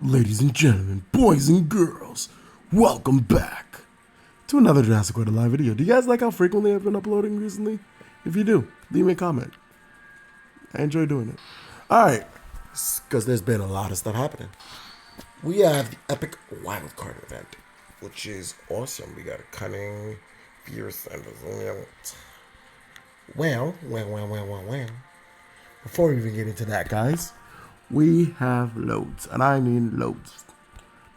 Ladies and gentlemen, boys and girls, welcome back to another Jurassic World Alive video. Do you guys like how frequently I've been uploading recently? If you do, leave me a comment. I enjoy doing it. Alright, because there's been a lot of stuff happening. We have the epic wildcard event, which is awesome. We got a cunning, fierce, and resilient. Well. Before we even get into that, guys, we have loads, and I mean loads.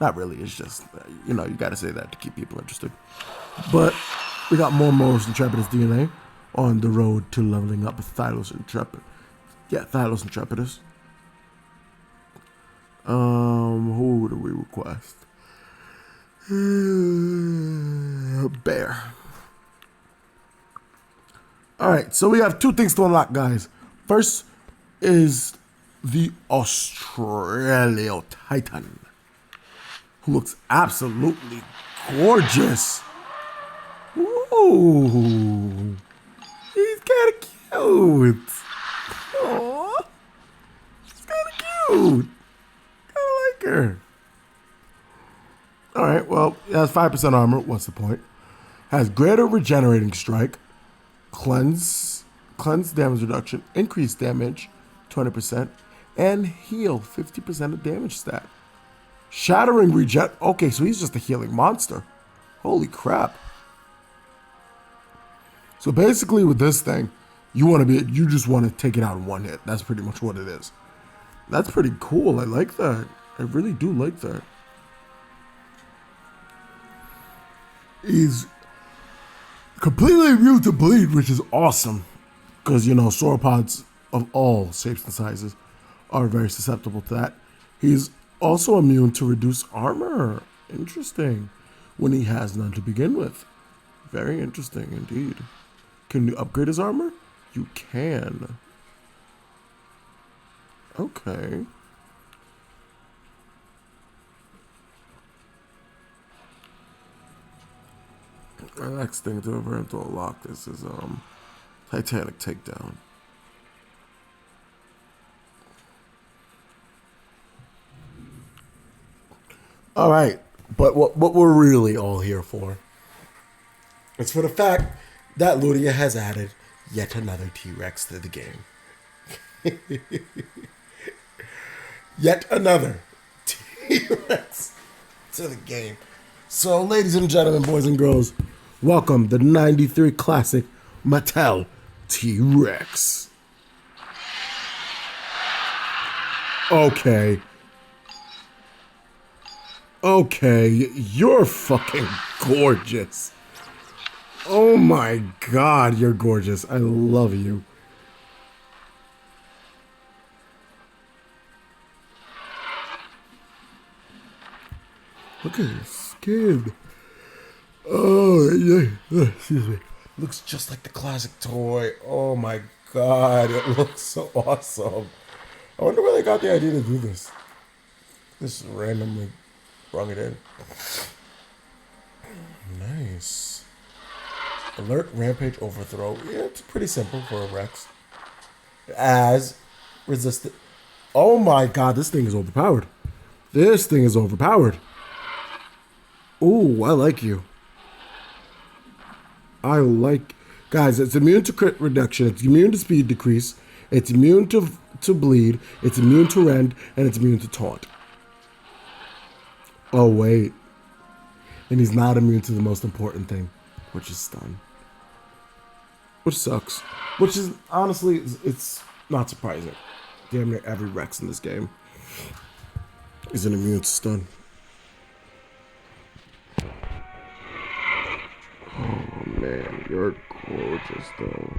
Not really, it's just, you gotta say that to keep people interested. But we got more Moros Intrepidus DNA on the road to leveling up with Thylos Intrepid. Yeah, Thylos Intrepidus. Who do we request? Bear. Alright, so we have two things to unlock, guys. First is the Australio Titan, who looks absolutely gorgeous. Ooh, he's kind of cute. Aww, she's kind of cute. Kind of like her. All right, well, it has 5% armor. What's the point? Has greater regenerating strike, cleanse damage reduction, increased damage 20%, and heal 50% of damage stat. Shattering regen. Okay, so he's just a healing monster. Holy crap. So basically with this thing, you just want to take it out in one hit. That's pretty much what it is. That's pretty cool. I like that. I really do like that. He's completely immune to bleed, which is awesome. Because, sauropods of all shapes and sizes are very susceptible to that. He's also immune to reduced armor. Interesting. When he has none to begin with. Very interesting indeed. Can you upgrade his armor? You can. Okay. The next thing to unlock this is Titanic Takedown. All right, but what we're really all here for is for the fact that Ludia has added yet another T-Rex to the game. Yet another T-Rex to the game. So, ladies and gentlemen, boys and girls, welcome the 93 Classic Mattel T-Rex. Okay, you're fucking gorgeous. Oh my god, you're gorgeous. I love you. Look at his skin. Oh, yeah. Excuse me. Looks just like the classic toy. Oh my god, it looks so awesome. I wonder where they got the idea to do this. Just randomly brung it in. Nice. Alert, rampage, overthrow. Yeah, it's pretty simple for a Rex. As resistant. Oh my god, this thing is overpowered. This thing is overpowered. Ooh, I like you. Guys, it's immune to crit reduction. It's immune to speed decrease. It's immune to bleed. It's immune to rend. And it's immune to taunt. Oh, wait. And he's not immune to the most important thing, which is stun. Which sucks. Which is, honestly, it's not surprising. Damn near every Rex in this game is an immune to stun. Oh, man, you're gorgeous, though.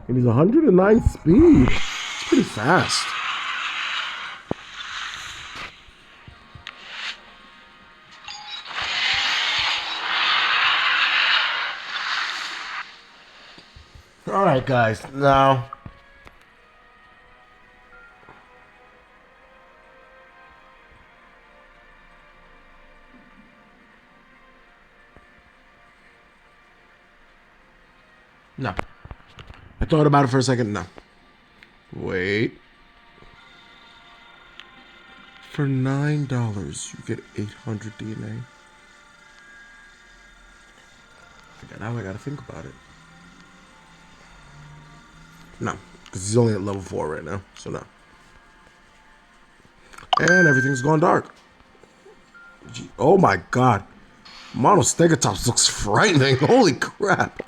And he's 109 speed. It's pretty fast. Alright, guys. Now, I thought about it for a second. No. Wait. For $9, you get 800 DNA. Now I gotta think about it. No, because he's only at level 4 right now, so no. And everything's gone dark. Oh my god. Monostegotops looks frightening. Holy crap.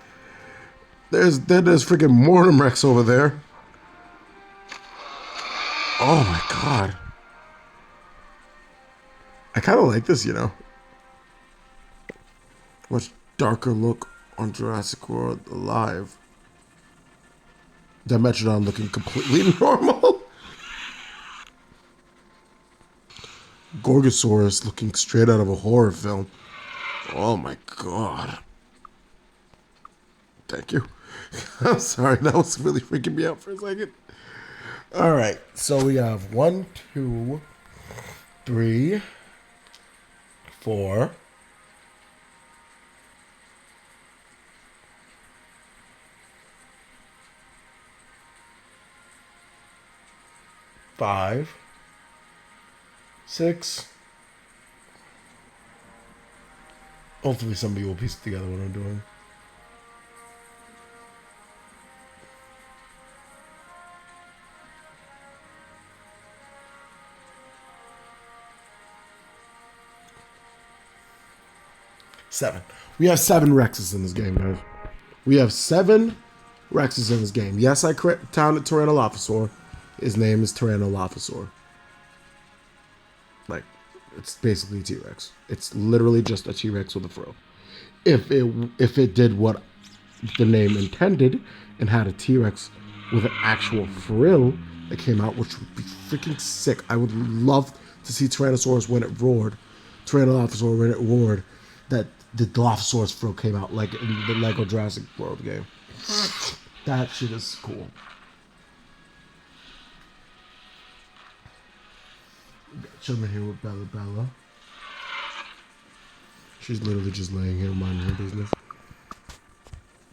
There's freaking Mortem Rex over there. Oh my god. I kind of like this, you know. Much darker look on Jurassic World Alive. Dimetrodon looking completely normal. Gorgosaurus looking straight out of a horror film. Oh my god. Thank you. I'm sorry, that was really freaking me out for a second. Alright, so we have 1, 2, 3, 4. 5, 6. Hopefully somebody will piece together what I'm doing. Seven. We have 7 Rexes in this game, guys. We have 7 Rexes in this game. Yes, I counted Tyrannolophosaur. His name is Tyrannolophosaur. Like, it's basically a T-Rex. It's literally just a T-Rex with a fro. If it did what the name intended and had a T-Rex with an actual frill that came out, which would be freaking sick. I would love to see Tyrannosaurus when it roared. Tyrannolophosaur when it roared. That the Dilophosaurus frill came out like in the Lego Jurassic World game. That shit is cool. Chilling here with Bella. She's literally just laying here minding her business.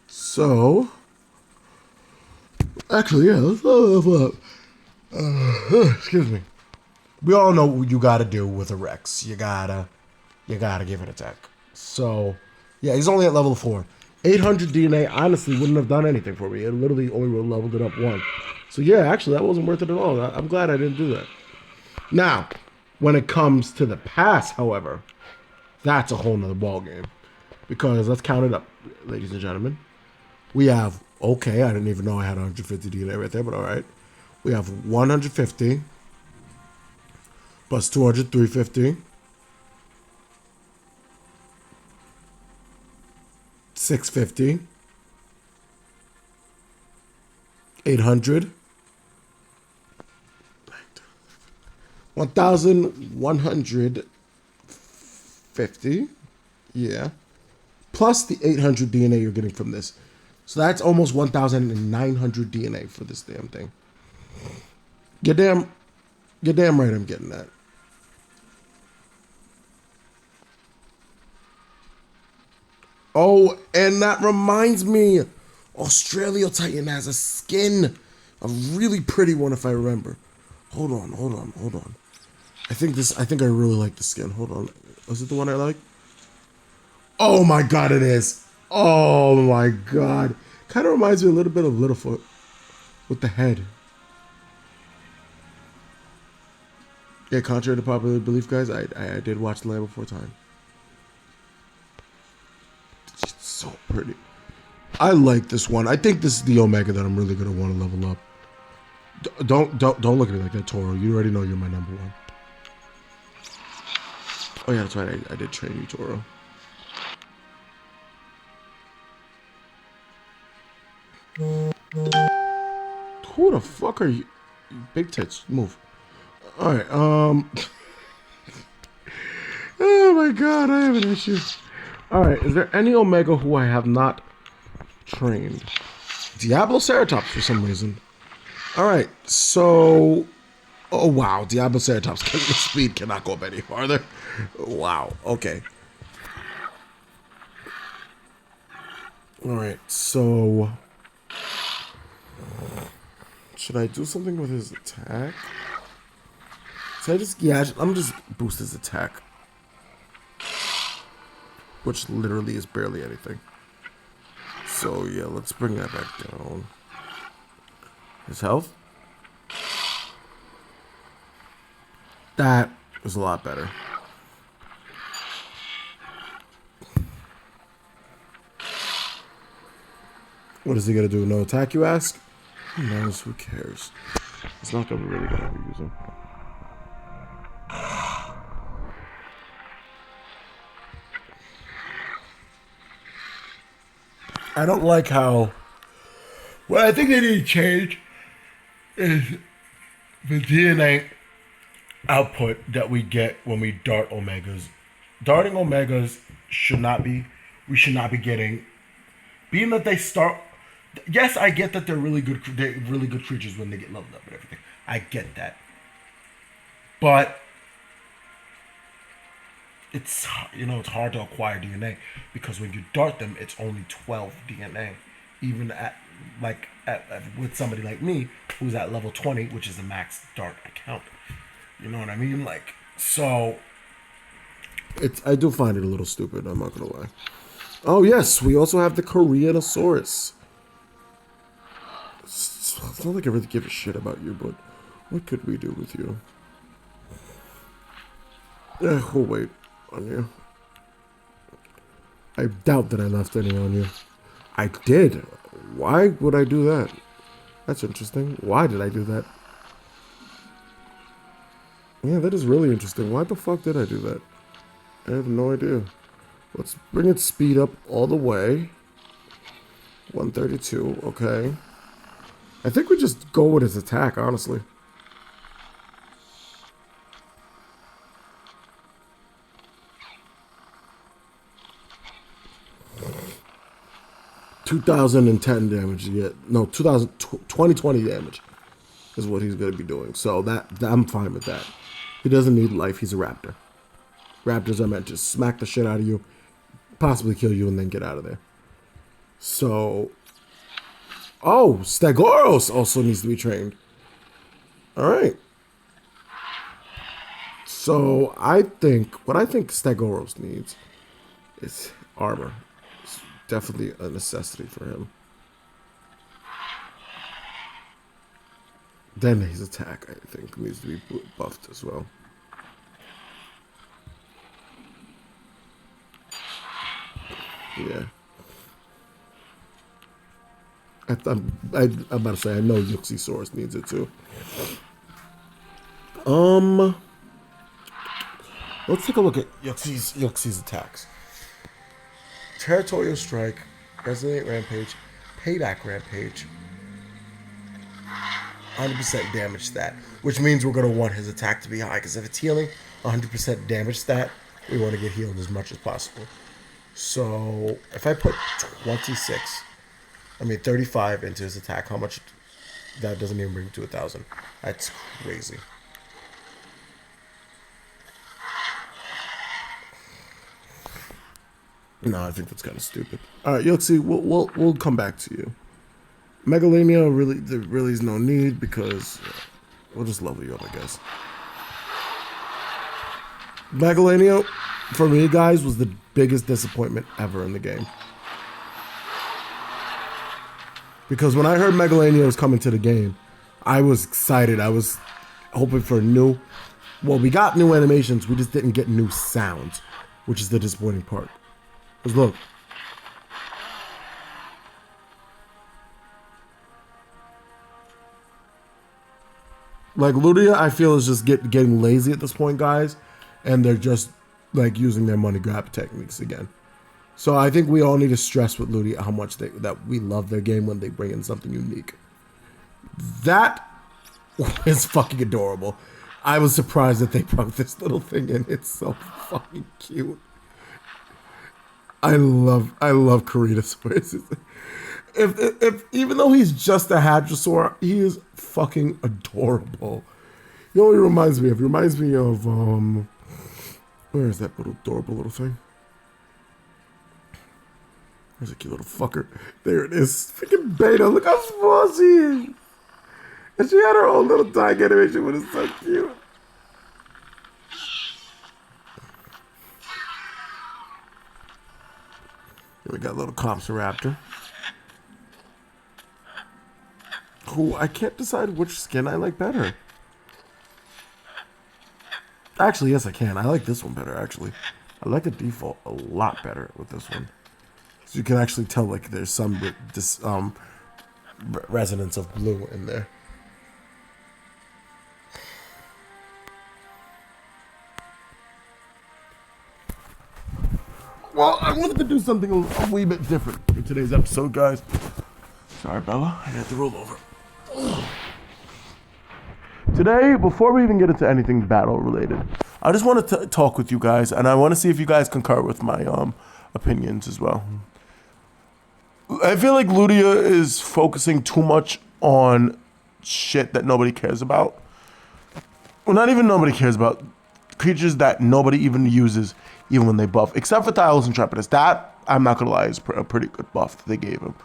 So, actually, yeah, let's excuse me. We all know what you gotta do with a Rex. You gotta give it a attack. So, yeah, he's only at level 4. 800 DNA honestly wouldn't have done anything for me. It literally only would have leveled it up 1. So, yeah, actually, that wasn't worth it at all. I'm glad I didn't do that. Now, when it comes to the pass, however, that's a whole nother ballgame. Because let's count it up, ladies and gentlemen. We have, okay, I didn't even know I had 150 DNA right there, but all right. We have 150 plus 200, 350. 650. 800. 1,150. Yeah. Plus the 800 DNA you're getting from this. So that's almost 1,900 DNA for this damn thing. You're damn right I'm getting that. Oh, and that reminds me. Australia Titan has a skin. A really pretty one if I remember. Hold on. I think I really like the skin. Hold on. Was it the one I like? Oh my god, it is. Oh my god. Kind of reminds me a little bit of Littlefoot with the head. Yeah, contrary to popular belief, guys, I did watch The Land Before Time. It's so pretty. I like this one. I think this is the Omega that I'm really gonna want to level up. Don't look at me like that, Toro. You already know you're my number 1. Oh yeah, that's right. I did train you, Toro. Who the fuck are you? Big tits, move. All right. Oh my god, I have an issue. All right. Is there any Omega who I have not trained? Diabloceratops for some reason. All right. So, oh wow, Diabloceratops speed cannot go up any farther. Wow. Okay. All right. So Should I do something with his attack? Should I just... Yeah, I'm just boost his attack. Which literally is barely anything. So, yeah, let's bring that back down. His health? That is a lot better. What is he gonna do? No attack, you ask? Who knows? Who cares? It's not gonna really gonna be using. I don't like how. What I think they need to change is the DNA output that we get when we dart omegas. Darting omegas should not be. We should not be getting. Being that they start. Yes, I get that they're really good. They're really good creatures when they get leveled up and everything. I get that, but it's it's hard to acquire DNA because when you dart them, it's only 12 DNA. Even with somebody like me who's at level 20, which is the max dart account. You know what I mean? Like, so I do find it a little stupid. I'm not gonna lie. Oh yes, we also have the Koreanosaurus. It's not like I really give a shit about you, but what could we do with you? We'll wait on you. I doubt that I left any on you. I did. Why would I do that? That's interesting. Why did I do that? Yeah, that is really interesting. Why the fuck did I do that? I have no idea. Let's bring its speed up all the way. 132, okay. I think we just go with his attack, honestly. $2,010 damage. Yeah, no, 2020 damage is what he's going to be doing. So that I'm fine with that. He doesn't need life. He's a raptor. Raptors are meant to smack the shit out of you, possibly kill you, and then get out of there. So, oh, Stegoros also needs to be trained. All right. So what I think Stegoros needs is armor. It's definitely a necessity for him. Then his attack, I think, needs to be buffed as well. Yeah. I'm about to say, I know Yuxisaurus needs it too. Let's take a look at Yuxi's attacks. Territorial Strike, Resonate Rampage, Payback Rampage. 100% damage stat, which means we're going to want his attack to be high, because if it's healing, 100% damage stat, we want to get healed as much as possible. So, if I put 35 into his attack, how much? That doesn't even bring it to 1,000. That's crazy. No, I think that's kind of stupid. All right, Yoxi, we'll come back to you. Megalania, there really is no need because we'll just level you up, I guess. Megalania, for me, guys, was the biggest disappointment ever in the game. Because when I heard Megalania was coming to the game, I was excited. I was hoping for we got new animations, we just didn't get new sounds, which is the disappointing part. Because look. Like, Ludia, I feel, is just getting lazy at this point, guys. And they're just, like, using their money grab techniques again. So I think we all need to stress with Ludia how much that we love their game when they bring in something unique. That is fucking adorable. I was surprised that they brought this little thing in. It's so fucking cute. I love Koreanosaurus. If even though he's just a hadrosaur, he is fucking adorable. You know what he reminds me of? He reminds me of where is that little adorable little thing? Where's a cute little fucker? There it is. Freaking Beta. Look how small she is. And she had her own little tag animation, but it's so cute. Here we got a little Compsoraptor. Who I can't decide which skin I like better. Actually, yes, I can. I like this one better, actually. I like the default a lot better with this one. So you can actually tell, like, there's some resonance of blue in there. Well, I wanted to do something a wee bit different for today's episode, guys. Sorry, Bella. I had to roll over. Today, before we even get into anything battle related, I just wanted to talk with you guys, and I want to see if you guys concur with my opinions as well. I feel like Ludia is focusing too much on shit that nobody cares about. Well, not even nobody cares about. Creatures that nobody even uses, even when they buff. Except for Thylos and Trepidus. That, I'm not going to lie, is a pretty good buff that they gave him.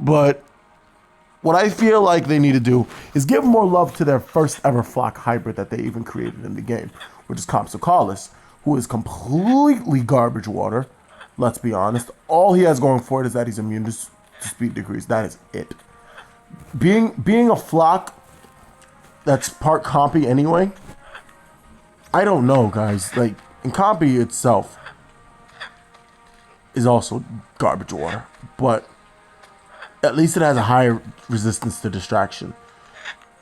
But what I feel like they need to do is give more love to their first ever flock hybrid that they even created in the game, which is Compsocallis, who is completely garbage water. Let's be honest. All he has going for it is that he's immune to speed decrease. That is it. Being a flock that's part compy anyway, I don't know, guys. Like, and compy itself is also garbage water, but at least it has a higher resistance to distraction.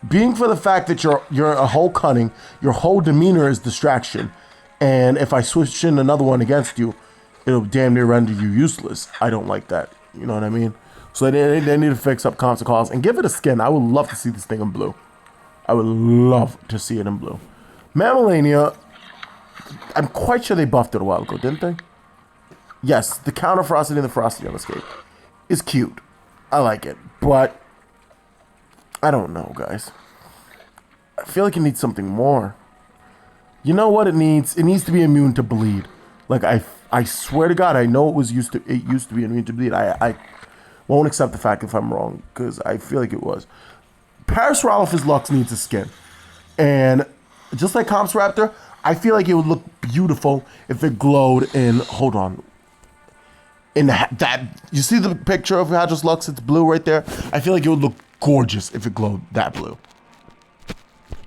Being for the fact that you're a whole cunning, your whole demeanor is distraction, and if I switch in another one against you, it'll damn near render you useless. I don't like that. You know what I mean? So they need to fix up Compsocallis and give it a skin. I would love to see this thing in blue. I would love to see it in blue. Mammalania, I'm quite sure they buffed it a while ago, didn't they? Yes, the counter Frosty and the Frosty on escape is cute. I like it, but I don't know, guys. I feel like it needs something more. You know what it needs? It needs to be immune to bleed. Like I swear to God, I know it used to be immune to bleed. I won't accept the fact if I'm wrong, because I feel like it was. Parasaurolophus Lux needs a skin, and just like Compsoraptor, I feel like it would look beautiful if it glowed in. Hold on. In that, you see the picture of Hadros Lux? It's blue right there. I feel like it would look gorgeous if it glowed that blue.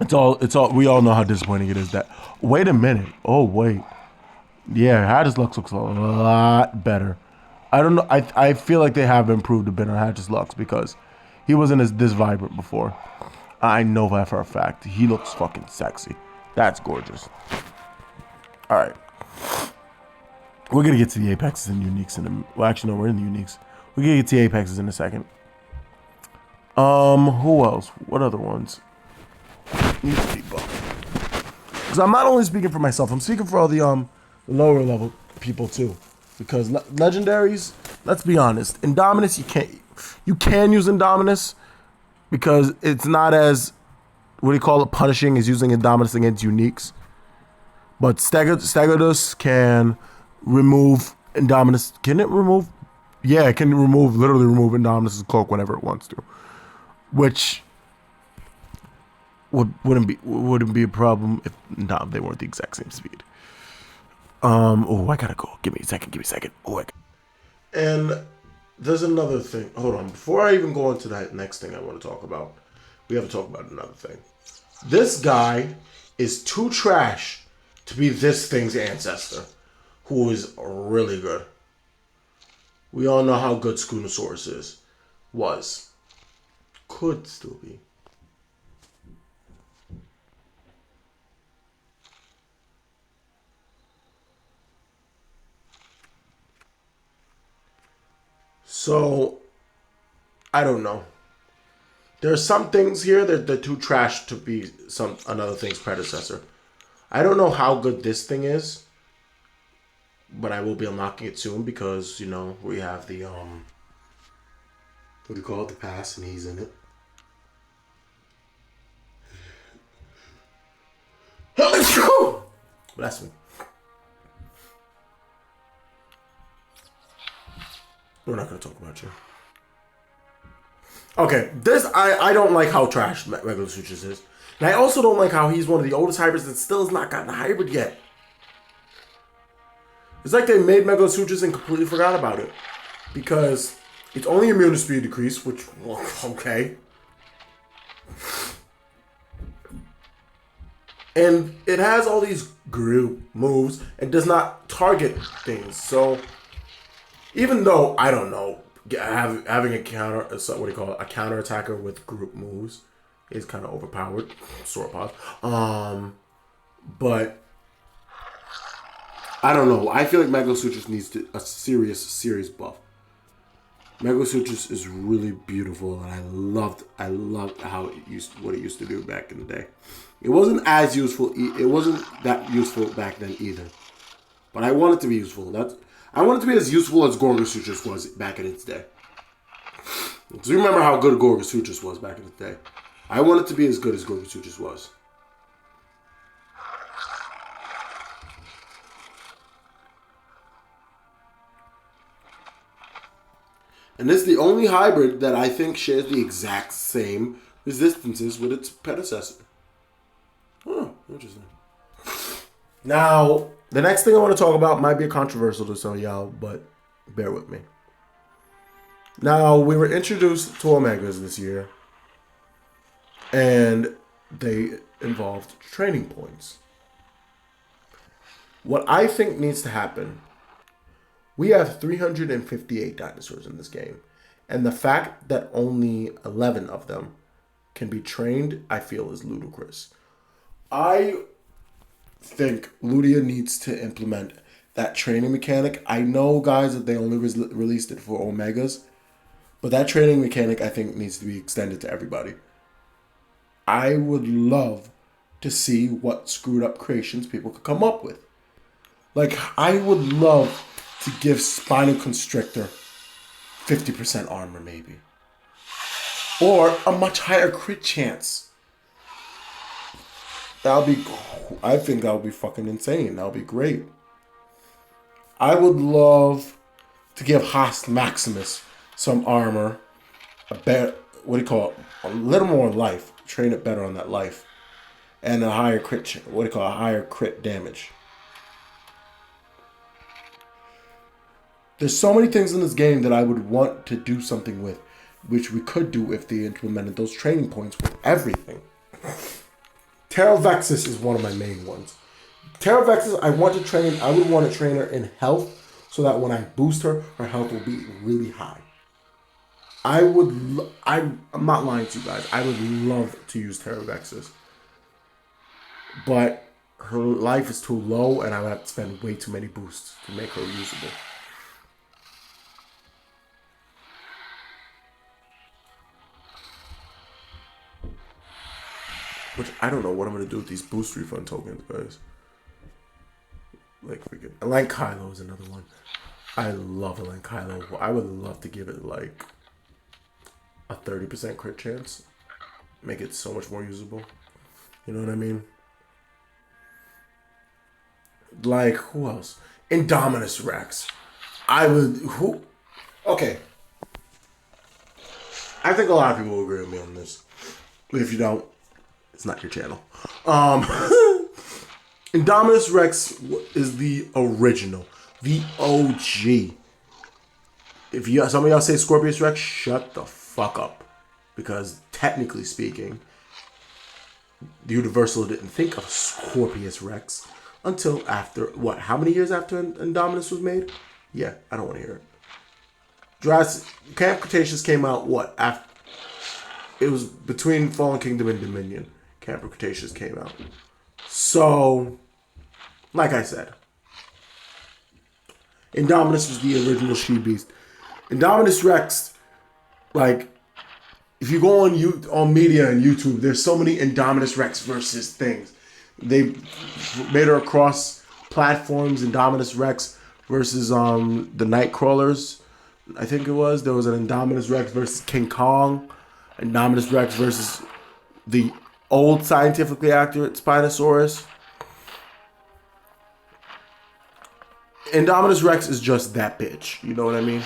It's all. We all know how disappointing it is. That. Wait a minute. Oh wait. Yeah, Hadros Lux looks a lot better. I don't know. I feel like they have improved a bit on Hadros Lux because he wasn't this vibrant before. I know that for a fact. He looks fucking sexy. That's gorgeous. All right. We're going to get to the Apexes and Uniques in a... Well, actually, no, we're in the Uniques. We're going to get to the Apexes in a second. Who else? What other ones? Need to be buffed. Because I'm not only speaking for myself, I'm speaking for all the lower level people too. Because legendaries, let's be honest, Indominus you can use Indominus because it's not as, what do you call it, punishing as using Indominus against Uniques. But Stegodus can remove Indominus. Can it remove? Yeah, it can literally remove Indominus' cloak whenever it wants to. Which wouldn't be a problem if they weren't the exact same speed. I gotta go. Give me a second. And there's another thing. Hold on. Before I even go into that next thing I want to talk about, we have to talk about another thing. This guy is too trash to be this thing's ancestor, who is really good. We all know how good Schoonosaurus was. Could still be. So, I don't know. There are some things here that they're too trash to be another thing's predecessor. I don't know how good this thing is, but I will be unlocking it soon because, you know, we have the, what do you call it, the pass, and he's in it. Bless me. We're not going to talk about you. Okay, this I don't like how trash Megalosuchus is. And I also don't like how he's one of the oldest hybrids that still has not gotten a hybrid yet. It's like they made Megalosuchus and completely forgot about it. Because it's only immune to speed decrease, which, well, okay. And it has all these group moves and does not target things. So, even though, I don't know, having a counter, what do you call it, a counter attacker with group moves is kind of overpowered. Sort of. But I don't know. I feel like Megalosuchus needs a serious buff. Megalosuchus is really beautiful, and I loved how what it used to do back in the day. It wasn't as useful. It wasn't that useful back then either. But I want it to be useful. I want it to be as useful as Gorgosuchus was back in its day. So you remember how good Gorgosuchus was back in its day. I want it to be as good as Gorgosuchus was. And this is the only hybrid that I think shares the exact same resistances with its predecessor. Oh, interesting. Now, the next thing I want to talk about might be controversial to some of y'all, but bear with me. Now, we were introduced to Omegas this year, and they involved training points. What I think needs to happen, we have 358 dinosaurs in this game, and the fact that only 11 of them can be trained, I feel, is ludicrous. I think Ludia needs to implement that training mechanic. I know, guys, that they only released it for Omegas, but that training mechanic, I think, needs to be extended to everybody. I would love to see what screwed up creations people could come up with. Like, I would love to give Spinal Constrictor 50% armor, maybe. Or a much higher crit chance. I think that would be fucking insane. That would be great. I would love to give Host Maximus some armor, a little more life, train it better on that life, and a higher a higher crit damage. There's so many things in this game that I would want to do something with, which we could do if they implemented those training points with everything. Pterovexis is one of my main ones. Pterovexis, I would want to train her in health so that when I boost her, her health will be really high. I'm not lying to you guys. I would love to use Pterovexis. But her life is too low and I would have to spend way too many boosts to make her usable. Which I don't know what I'm going to do with these boost refund tokens, guys. Like, freaking Elankylo is another one. I love Elankylo. I would love to give it, like, a 30% crit chance. Make it so much more usable. You know what I mean? Like, who else? Indominus Rex. Okay. I think a lot of people will agree with me on this. If you don't, it's not your channel. Indominus Rex is the original, the OG. If some of y'all say Scorpius Rex, shut the fuck up, because technically speaking, the Universal didn't think of Scorpius Rex until after what? How many years after Indominus was made? Yeah, I don't want to hear it. Camp Cretaceous came out what? After it was between Fallen Kingdom and Dominion. Camp Cretaceous came out. So, like I said, Indominus was the original she-beast. Indominus Rex, like, if you go on media and YouTube, there's so many Indominus Rex versus things. They made her across platforms. Indominus Rex versus the Nightcrawlers, I think it was. There was an Indominus Rex versus King Kong. Indominus Rex versus the old scientifically accurate Spinosaurus. Indominus Rex is just that bitch. You know what I mean?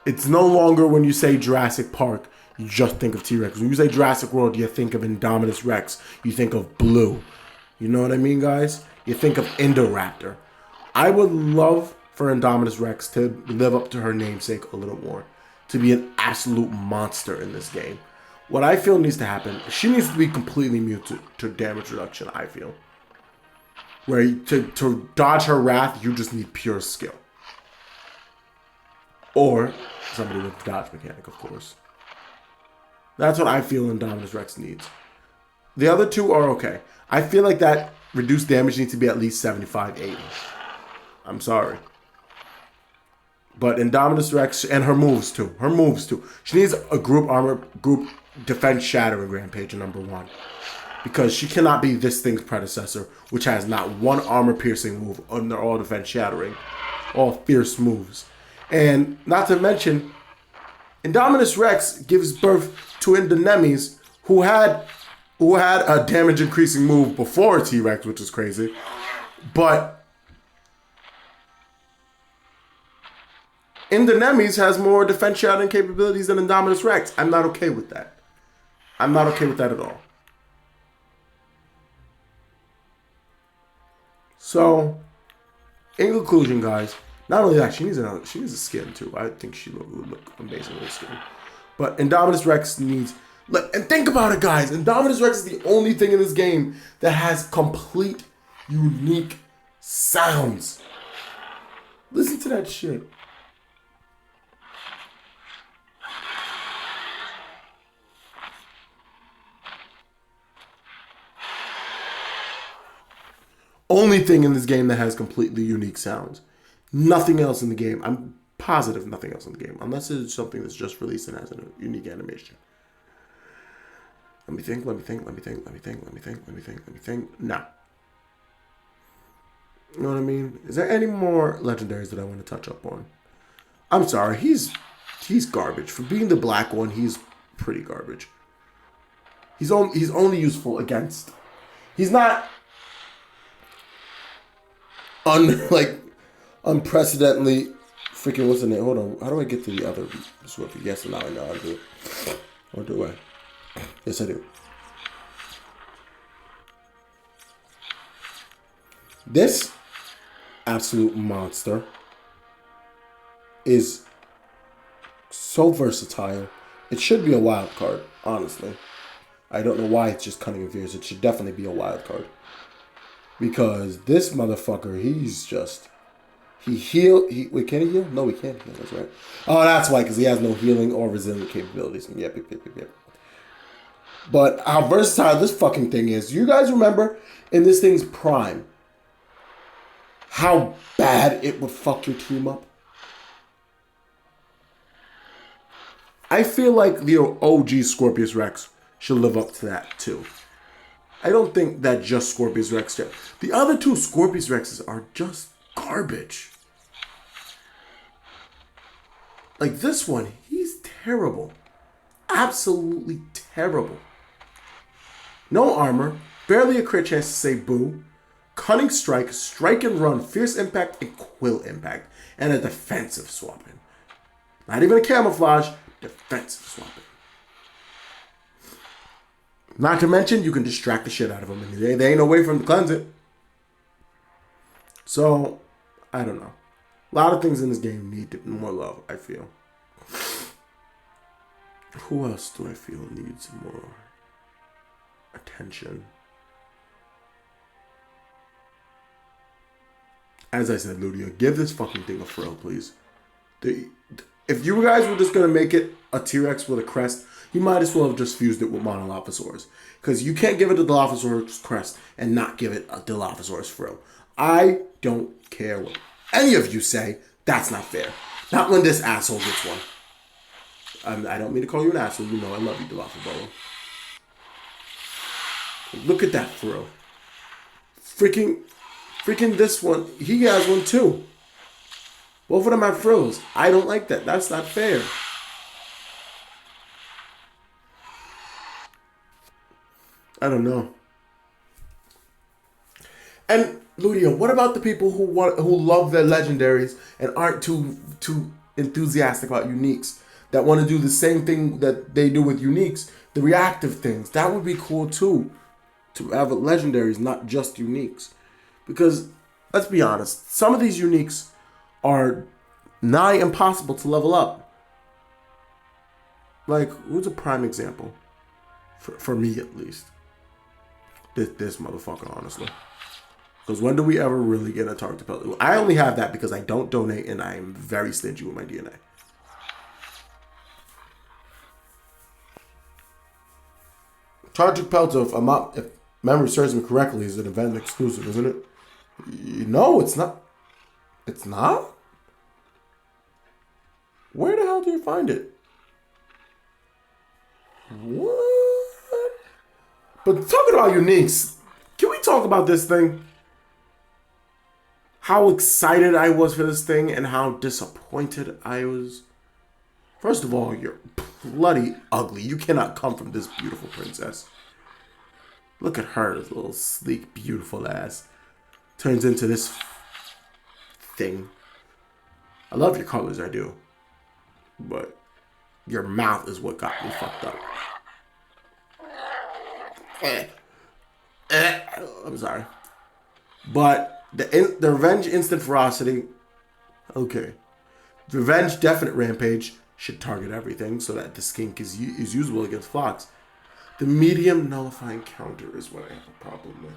It's no longer when you say Jurassic Park, you just think of T-Rex. When you say Jurassic World, you think of Indominus Rex. You think of Blue. You know what I mean, guys? You think of Indoraptor. I would love for Indominus Rex to live up to her namesake a little more. To be an absolute monster in this game. What I feel needs to happen, she needs to be completely immune to damage reduction, I feel. Where to dodge her wrath, you just need pure skill. Or somebody with dodge mechanic, of course. That's what I feel Indominus Rex needs. The other two are okay. I feel like that reduced damage needs to be at least 75, 80. I'm sorry. But Indominus Rex, and her moves too. She needs a group defense shattering rampage number 1. Because she cannot be this thing's predecessor, which has not one armor piercing move, and they're all defense shattering. All fierce moves. And not to mention, Indominus Rex gives birth to Indonemes who had a damage increasing move before T-Rex, which is crazy. But Indonemes has more defense shattering capabilities than Indominus Rex. I'm not okay with that. I'm not okay with that at all. So, in conclusion, guys, not only that, she needs a skin too. I think she would look amazing with a skin. But Indominus Rex needs... And think about it, guys. Indominus Rex is the only thing in this game that has complete, unique sounds. Listen to that shit. Only thing in this game that has completely unique sounds. Nothing else in the game. I'm positive nothing else in the game. Unless it's something that's just released and has a unique animation. Let me think. No. You know what I mean? Is there any more legendaries that I want to touch up on? I'm sorry. He's garbage. For being the black one, he's pretty garbage. He's only useful against... He's not... unprecedentedly freaking what's the name? Hold on. How do I get to the other Swift? Yes, now I know how to do it. Or do I? Yes, I do. This absolute monster is so versatile. It should be a wild card, honestly. I don't know why it's just Cunning of Fears. It should definitely be a wild card. Because this motherfucker, he's just... Wait, can he heal? No, he can't heal. That's right. Oh, that's why, because he has no healing or resilient capabilities. Yep. But how versatile this fucking thing is. You guys remember in this thing's prime how bad it would fuck your team up? I feel like the OG Scorpius Rex should live up to that too. I don't think that just Scorpius Rex did. The other two Scorpius Rexes are just garbage. Like this one, he's terrible. Absolutely terrible. No armor, barely a crit chance to say boo, cunning strike, strike and run, fierce impact, and quill impact, and a defensive swapping. Not even a camouflage, defensive swapping. Not to mention, you can distract the shit out of them, and there ain't no way for them to cleanse it. So, I don't know. A lot of things in this game need more love, I feel. Who else do I feel needs more attention? As I said, Ludia, give this fucking thing a frill, please. If you guys were just going to make it a T-Rex with a crest, you might as well have just fused it with Monolophosaurus. Because you can't give it a Dilophosaurus crest and not give it a Dilophosaurus frill. I don't care what any of you say. That's not fair. Not when this asshole gets one. I don't mean to call you an asshole. You know I love you, Dilophosaurus. Look at that frill. Freaking this one. He has one too. Both of them have frills. I don't like that. That's not fair. I don't know. And Ludia, what about the people who love their legendaries and aren't too enthusiastic about uniques? that want to do the same thing that they do with uniques, the reactive things. That would be cool too, to have legendaries, not just uniques. Because, let's be honest, some of these uniques are nigh impossible to level up. Like, who's a prime example? For me, at least. This motherfucker, honestly. Because when do we ever really get a target pelt? I only have that because I don't donate and I'm very stingy with my DNA. Target pelt, if memory serves me correctly, is an event exclusive, isn't it? No, it's not. It's not? Where the hell do you find it? What? But talking about uniques, can we talk about this thing? How excited I was for this thing and how disappointed I was. First of all, you're bloody ugly. You cannot come from this beautiful princess. Look at her, this little sleek, beautiful ass. Turns into this thing. I love your colors, I do. But your mouth is what got me fucked up. I'm sorry. But the revenge instant ferocity, okay. Revenge definite rampage should target everything so that the skink is usable against Fox. The medium nullifying counter is what I have a problem with.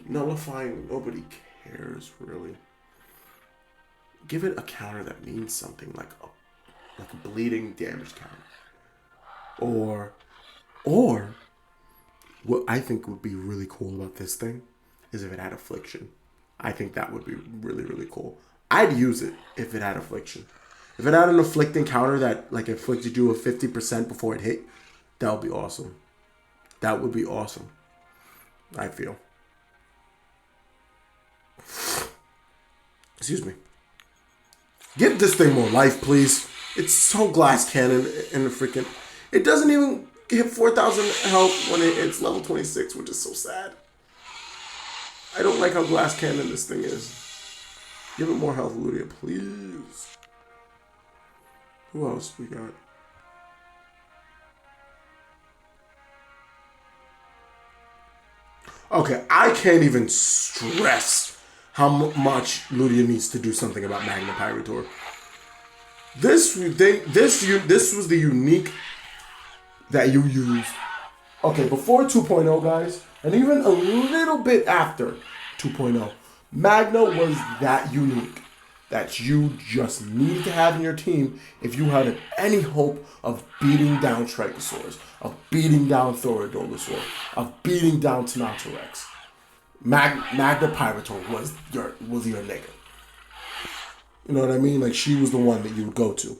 Nullifying, nobody cares really. Give it a counter that means something, like a bleeding damage counter. Or what I think would be really cool about this thing is if it had affliction. I think that would be really, really cool. I'd use it if it had affliction. If it had an afflicting counter that like inflicted you with 50% before it hit, that would be awesome. That would be awesome. I feel. Excuse me. Give this thing more life, please. It's so glass cannon in the freaking... It doesn't even hit 4,000 health when it's level 26, which is so sad. I don't like how glass cannon this thing is. Give it more health, Ludia, please. Who else we got? Okay, I can't even stress how much Ludia needs to do something about Magna Pyrotor. This was the unique that you used. Okay, before 2.0, guys, and even a little bit after 2.0, Magna was that unique that you just needed to have in your team if you had any hope of beating down Trichosaurs, of beating down Thorodolosaur, of beating down Tenontorex. Magna Pyrotor was your nigga. You know what I mean? Like, she was the one that you would go to.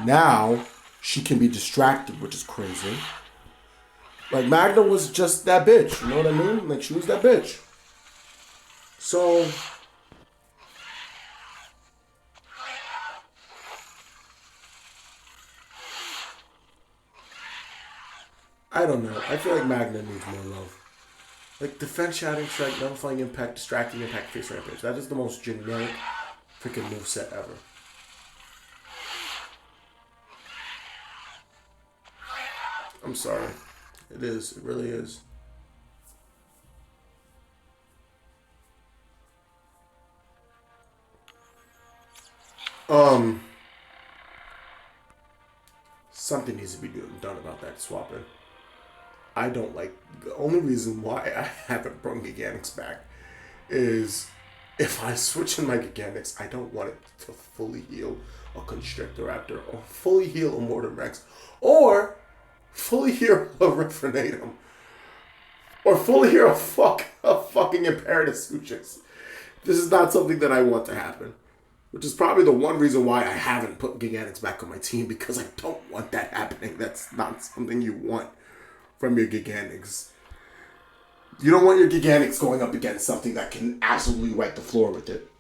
Now, she can be distracted, which is crazy. Like, Magna was just that bitch. You know what I mean? Like, she was that bitch. So... I don't know. I feel like Magna needs more love. Like, defense, shouting strike, nullifying impact, distracting impact, face rampage. That is the most generic freaking moveset ever. I'm sorry. It is. It really is. Something needs to be done about that swapping. I don't like... The only reason why I haven't brought Gigantics back is if I switch in my Gigantics, I don't want it to fully heal a Constrictor Raptor or fully heal a Mortem Rex or fully heal a Refrenatum or fully heal a fucking Imperative Suchus. This is not something that I want to happen. Which is probably the one reason why I haven't put Gigantics back on my team, because I don't want that happening. That's not something you want from your Gigantics. You don't want your Gigantics going up against something that can absolutely wipe the floor with it.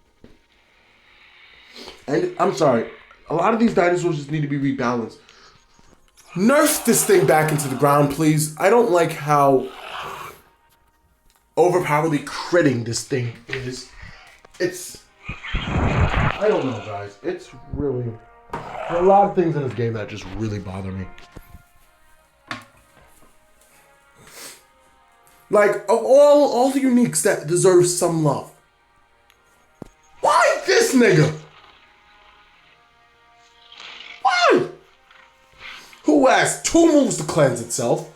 And I'm sorry, a lot of these dinosaurs just need to be rebalanced. Nerf this thing back into the ground, please. I don't like how overpoweredly critting this thing is. I don't know, guys. It's really... There are a lot of things in this game that just really bother me. Like, of all the uniques that deserve some love, why this nigga? Why? Who has 2 moves to cleanse itself,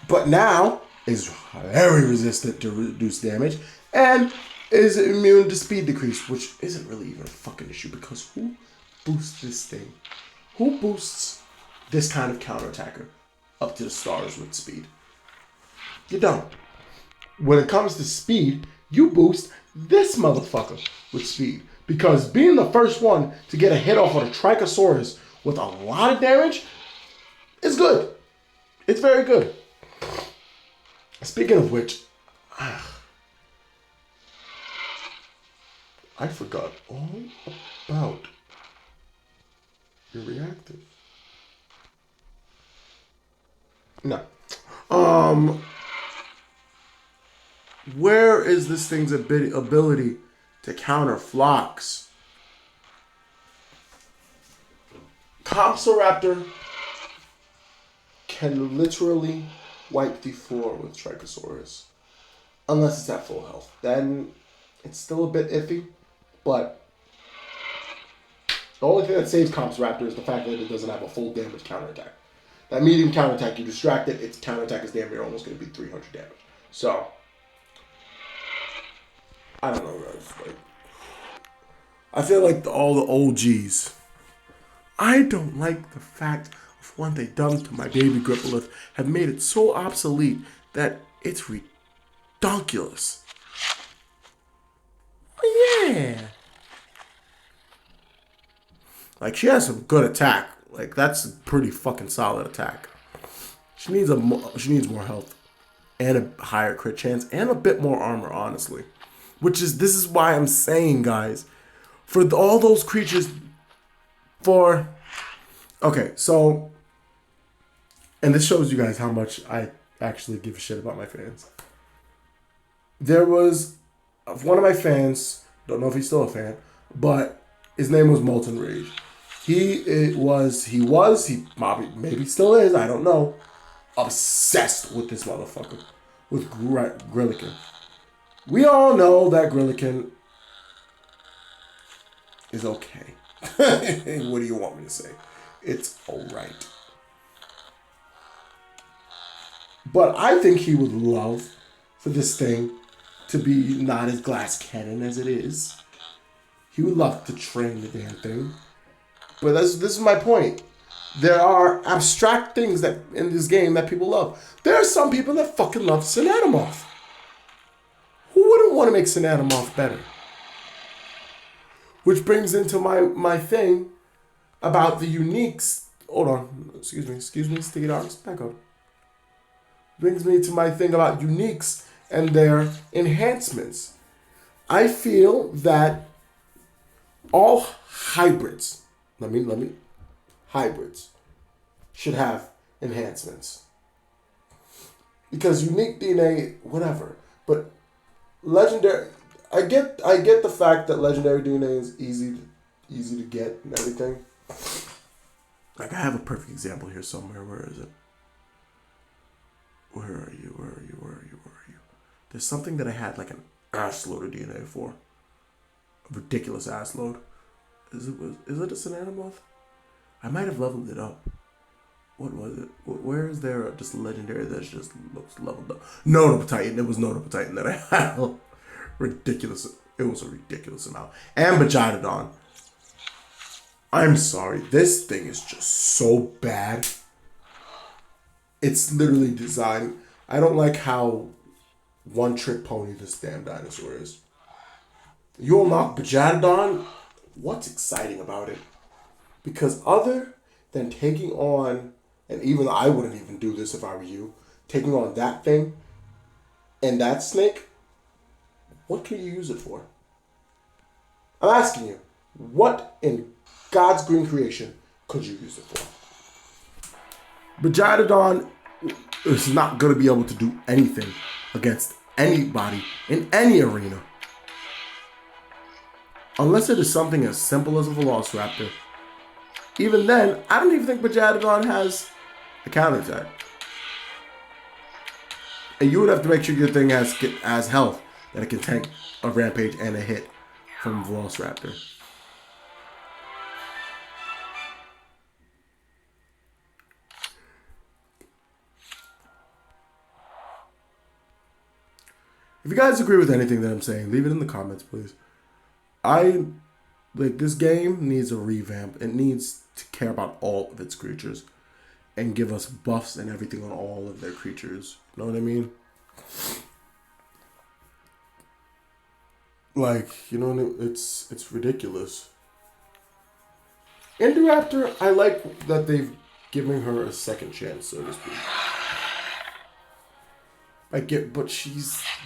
but now is very resistant to reduce damage, and is immune to speed decrease, which isn't really even a fucking issue, because who boosts this thing? Who boosts this kind of counterattacker up to the stars with speed? You don't. When it comes to speed, you boost this motherfucker with speed. Because being the first one to get a hit off on a Trichosaurus with a lot of damage is good. It's very good. Speaking of which, I forgot all about your reactive. No. Where is this thing's ability to counter flocks? Compsoraptor can literally wipe the floor with Trichosaurus. Unless it's at full health. Then it's still a bit iffy. But the only thing that saves Compsoraptor is the fact that it doesn't have a full damage counterattack. That medium counterattack, you distract it, its counterattack is damn near almost going to be 300 damage. So, I don't know, guys. Like, I feel like all the OGs, I don't like the fact of what they've done to my baby Gripplith have made it so obsolete that it's ridiculous. Yeah. Like, she has some good attack. Like, that's a pretty fucking solid attack. She needs more health and a higher crit chance and a bit more armor, honestly. This is why I'm saying, guys, for all those creatures, okay, so, and this shows you guys how much I actually give a shit about my fans. There was one of my fans, don't know if he's still a fan, but his name was Molten Rage. He probably, maybe still is, I don't know, obsessed with this motherfucker, with Grillikin. We all know that Grillikin is okay. What do you want me to say? It's alright. But I think he would love for this thing to be not as glass cannon as it is. He would love to train the damn thing. But this is my point. There are abstract things that in this game that people love. There are some people that fucking love Synatomoth. Who wouldn't want to make Synatomoth better? Which brings into my thing about the uniques. Hold on. Excuse me. Sticky arms. Back up. Brings me to my thing about uniques and their enhancements. I feel that all hybrids, hybrids should have enhancements. Because unique DNA, whatever. But legendary, I get the fact that legendary DNA is easy to get and everything. Like, I have a perfect example here somewhere. Where is it? Where are you? There's something that I had like an ass load of DNA for. A ridiculous ass load. Is it a Synatomoth? I might have leveled it up. What was it? Where is there just a legendary that just looks leveled up? Notable Titan. It was Notable Titan that I had. Ridiculous. It was a ridiculous amount. And Bajadodon. I'm sorry. This thing is just so bad. It's literally designed. I don't like how one-trick pony this damn dinosaur is. You unlock Bajadodon. What's exciting about it? Because other than taking on, and even I wouldn't even do this if I were you, taking on that thing and that snake, what can you use it for? I'm asking you, what in God's green creation could you use it for? Bajadodon is not going to be able to do anything against anybody in any arena. Unless it is something as simple as a Velociraptor Even then, I don't even think Bajaddon has a counterattack. And you would have to make sure your thing has health that it can tank a rampage and a hit from Velociraptor. If you guys agree with anything that I'm saying, leave it in the comments, please. This game needs a revamp. It needs to care about all of its creatures and give us buffs and everything on all of their creatures. You know what I mean? It's ridiculous. Indoraptor, I like that they've given her a second chance, so to speak.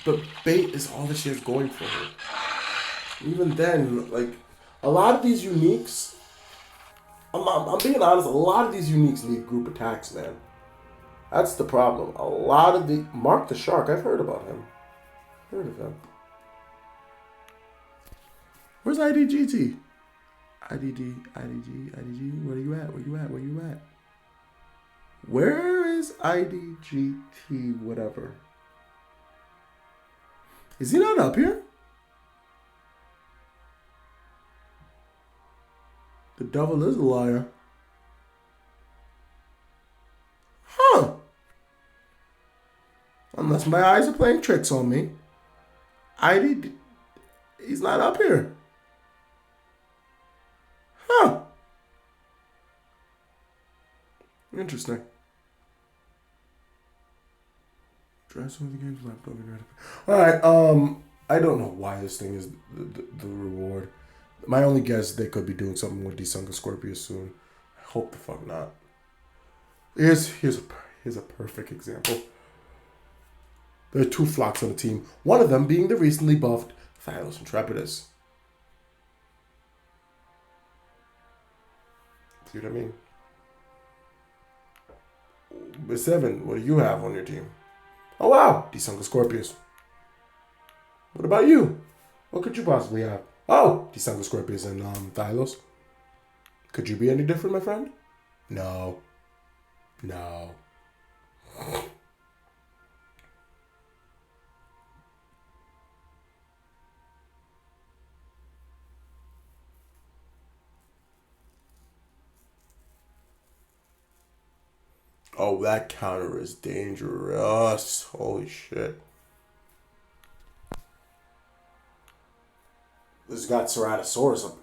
But bait is all that she has going for her. Even then, a lot of these uniques, I'm being honest, a lot of these uniques need group attacks, man. That's the problem. A lot of the Mark the Shark, I've heard about him. Heard of him. Where's IDGT? IDG, where you at? Where is IDGT whatever? Is he not up here? The devil is a liar. Huh. Unless my eyes are playing tricks on me. He's not up here. Huh. Interesting. Try some of the game's laptop. Alright, I don't know why this thing is the reward. My only guess, they could be doing something with Desunga Scorpius soon. I hope the fuck not. Here's a perfect example. There are 2 flocks on the team. One of them being the recently buffed Thylos Intrepidus. See what I mean? But 7, what do you have on your team? Oh wow, Desunga Scorpius. What about you? What could you possibly have? Oh, Desunga Scorpius and Thylos. Could you be any different, my friend? No. Oh, that counter is dangerous. Holy shit. This got Ceratosaurus up.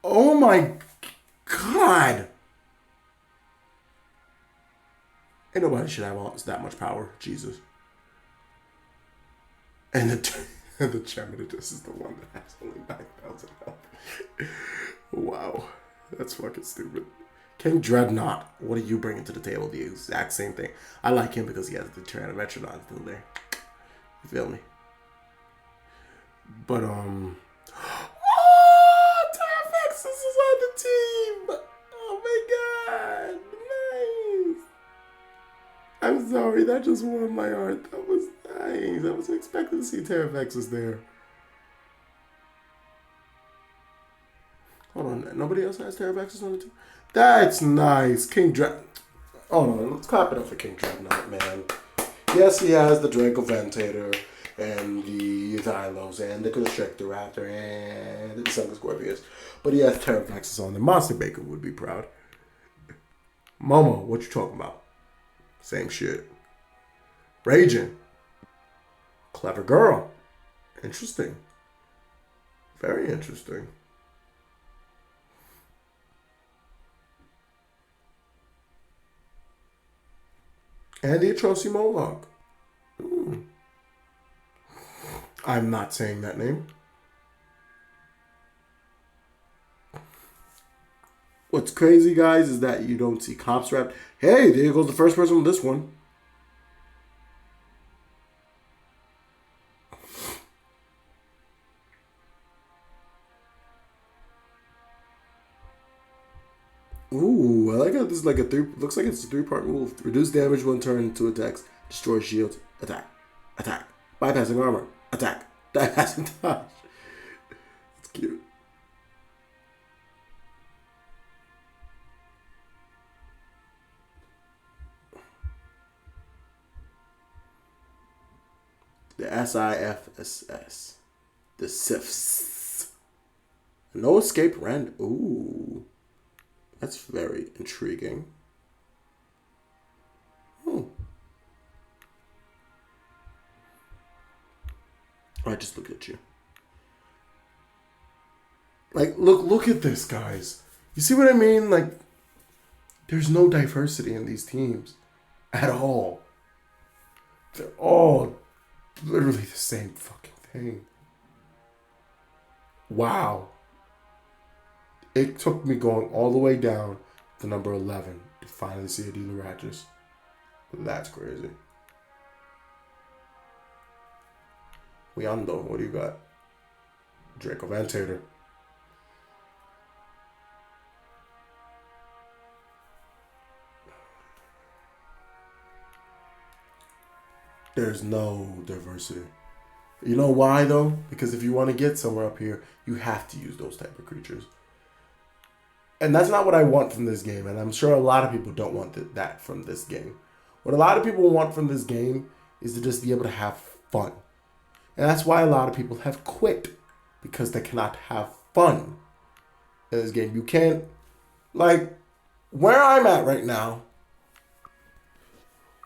Oh my god. Ain't nobody should have that much power. Jesus. And the Tremendous is the one that has only 9,000 health. Wow. That's fucking stupid. King Dreadnought, what are you bringing to the table? The exact same thing. I like him because he has the Tyrannometrodon still there. You feel me? But, oh, Terrafexus is on the team! Oh my god! Nice! I'm sorry, that just warmed my heart. That was nice. I wasn't expecting to see Terrafexus there. Hold on, nobody else has Terrafexus on the team? That's nice. King Dreadnought. Oh no, let's clap it up for King Dreadnought, man. Yes, he has the Draco Ventator and the Thylos and the Constrictor Raptor and the Desunga Scorpius. But he has Terrafexus on. The Monster Baker would be proud. Momo, what you talking about? Same shit. Raging. Clever girl. Interesting. Very interesting. And the Atroci Moloch. I'm not saying that name. What's crazy, guys, is that you don't see Cops wrapped. Hey, there goes the first person with this one. Ooh, I like how this is like looks like it's a 3-part move. Reduce damage when turned to attacks. Destroy shields. Attack. Attack. Bypassing armor. Attack. Bypassing dodge. It's cute. The SIFSS. The SIFs. No escape rend. Ooh. That's very intriguing. I just look at you. Like, look at this, guys. You see what I mean? Like, there's no diversity in these teams at all. They're all literally the same fucking thing. Wow. It took me going all the way down to number 11 to finally see a Dealer Ratchis. That's crazy. Weando, what do you got? Draco Van Tater. There's no diversity. You know why, though? Because if you want to get somewhere up here, you have to use those type of creatures. And that's not what I want from this game. And I'm sure a lot of people don't want that from this game. What a lot of people want from this game is to just be able to have fun. And that's why a lot of people have quit. Because they cannot have fun in this game. You can't, like, where I'm at right now,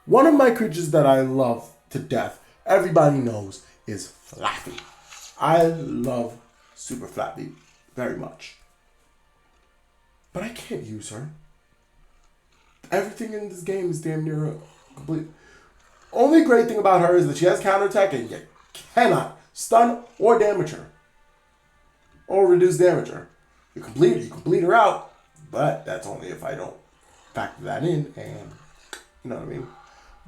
one of my creatures that I love to death, everybody knows, is Flappy. I love Super Flappy very much. But I can't use her. Everything in this game is damn near complete. Only great thing about her is that she has counterattack and you cannot stun or damage her. Or reduce damage her. You complete her out, but that's only if I don't factor that in, and you know what I mean?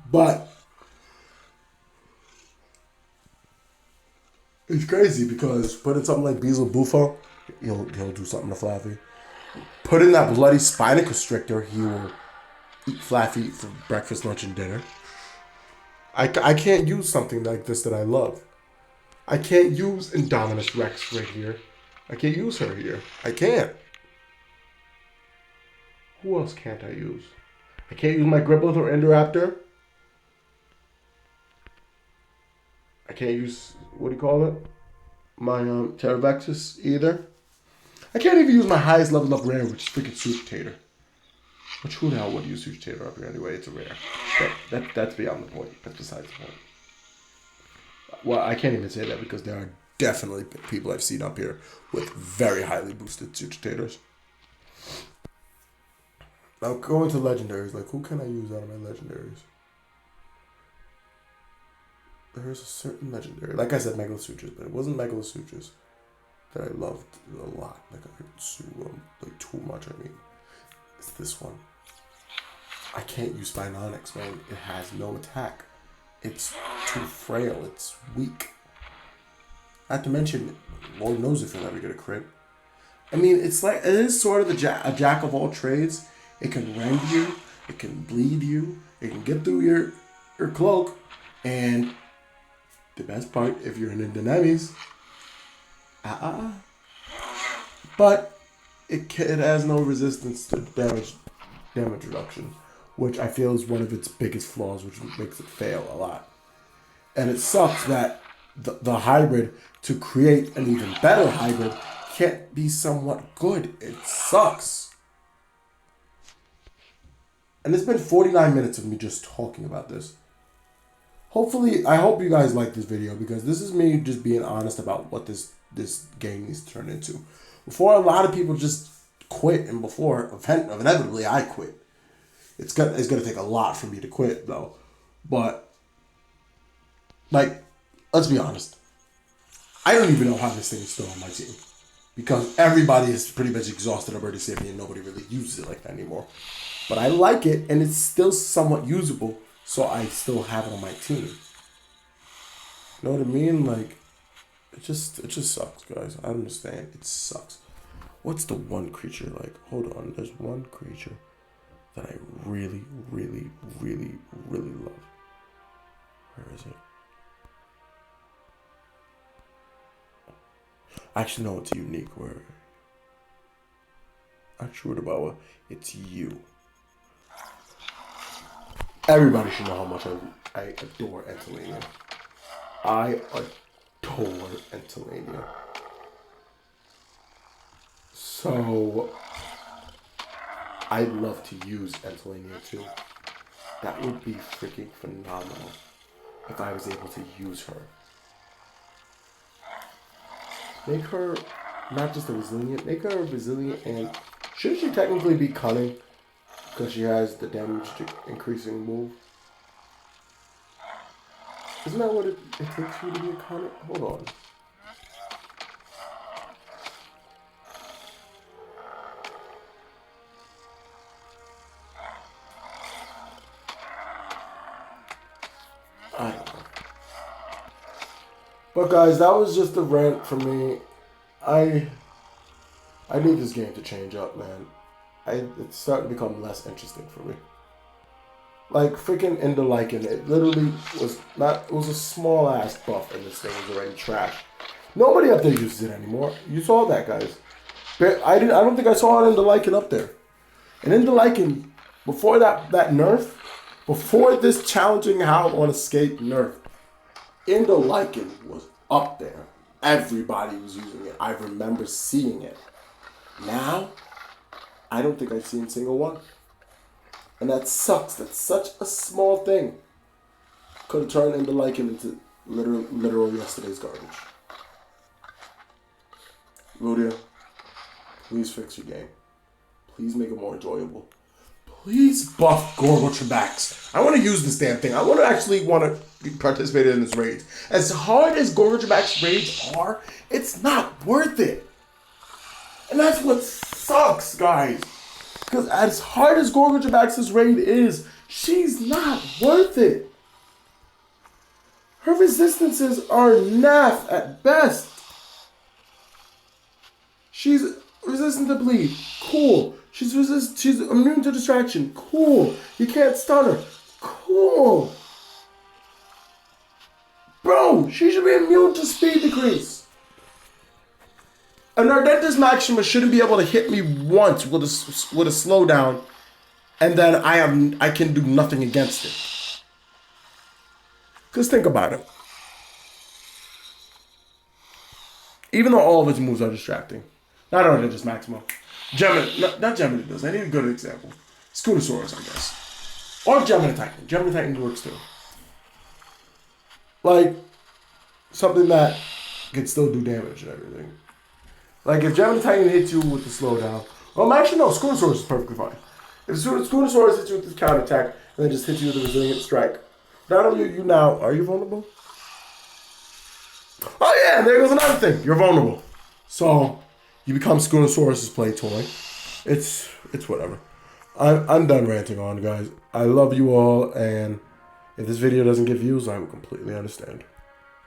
But it's crazy because putting something like Beezle Bufo, he'll do something to Flaffy. Put in that bloody Spina Constrictor, he will eat Flaffy for breakfast, lunch, and dinner. I can't use something like this that I love. I can't use Indominus Rex right here. I can't use her here. I can't. Who else can't I use? I can't use my Gribbleth or Indoraptor. I can't use, what do you call it? My Terravexus either. I can't even use my highest level up rare, which is freaking Suitator. Which who the hell would use Suitator up here anyway? It's a rare. That's beyond the point. That's besides the point. Well, I can't even say that because there are definitely people I've seen up here with very highly boosted Suitators. Now going to legendaries, like who can I use out of my legendaries? There's a certain legendary, like I said, Megalosutras, but it wasn't Megalosutras that I loved a lot. Like I could like too much. I mean, it's this one. I can't use Spinonyx, man. It has no attack. It's too frail. It's weak. Not to mention, Lord knows if you'll ever get a crit. I mean, it's like, it is sort of a jack of all trades. It can rend you. It can bleed you. It can get through your cloak. And the best part, if you're in enemies, but it has no resistance to damage reduction, which I feel is one of its biggest flaws, which makes it fail a lot. And it sucks that the hybrid, to create an even better hybrid, can't be somewhat good. It sucks. And it's been 49 minutes of me just talking about this. Hopefully, I hope you guys like this video, because this is me just being honest about what this game needs to turn into. Before, a lot of people just quit, and before, inevitably, I quit. It's going to take a lot for me to quit, though. But, like, let's be honest. I don't even know how this thing is still on my team. Because everybody is pretty much exhausted of Birdie Symphony and nobody really uses it like that anymore. But I like it, and it's still somewhat usable, so I still have it on my team. You know what I mean? Like, it just sucks, guys. I understand. It sucks. What's the one creature like? Hold on. There's one creature that I really, really, really, really love. Where is it? Actually, no, it's a unique word. Ashurabawa, it's you. Everybody should know how much I adore Antolina. I adore Entelania. So I'd love to use Entelania too. That would be freaking phenomenal if I was able to use her. Make her not just a resilient, make her resilient, and shouldn't she technically be cunning? Because she has the damage increasing move. Isn't that what it takes you to be a cunning? Hold on. I don't know. But guys, that was just a rant for me. I need this game to change up, man. It's starting to become less interesting for me. Like freaking Ender Lycan, it literally was not. It was a small ass buff, and this thing was already trash. Nobody up there uses it anymore. You saw that, guys. But I don't think I saw an Ender Lycan up there. And Ender Lycan, before that nerf, before this challenging Howl on Escape nerf, Ender Lycan was up there. Everybody was using it. I remember seeing it. Now, I don't think I've seen a single one. And that sucks. That's such a small thing. Could have turned Ender Lycan into literal yesterday's garbage. Ludia, please fix your game. Please make it more enjoyable. Please buff Gorgotrabax. I want to use this damn thing. I actually want to participate in this raid. As hard as Gorgotrabax raids are, it's not worth it. And that's what sucks, guys. Because as hard as Gorgotrabax's raid is, she's not worth it. Her resistances are naff at best. She's resistant to bleed. Cool. She's immune to distraction. Cool. You can't stun her. Cool. Bro, she should be immune to speed decrease. An Ardentis Maxima shouldn't be able to hit me once with a slowdown, and then I can do nothing against it. Because think about it. Even though all of its moves are distracting. Not Ardentis Maxima. Gemini, not Gemini does. I need a good example. Scootosaurus, I guess. Or Gemini Titan. Gemini Titan works too. Like, something that can still do damage and everything. Like, if Gemini Titan hits you with the slowdown... Well, actually, no. Scootosaurus is perfectly fine. If Scootosaurus hits you with this counterattack, and then just hits you with a resilient strike, not only are you now... Are you vulnerable? Oh, yeah! There goes another thing. You're vulnerable. So... You become Scootosaurus's play toy. It's whatever. I'm done ranting on, guys. I love you all, and if this video doesn't get views, I will completely understand.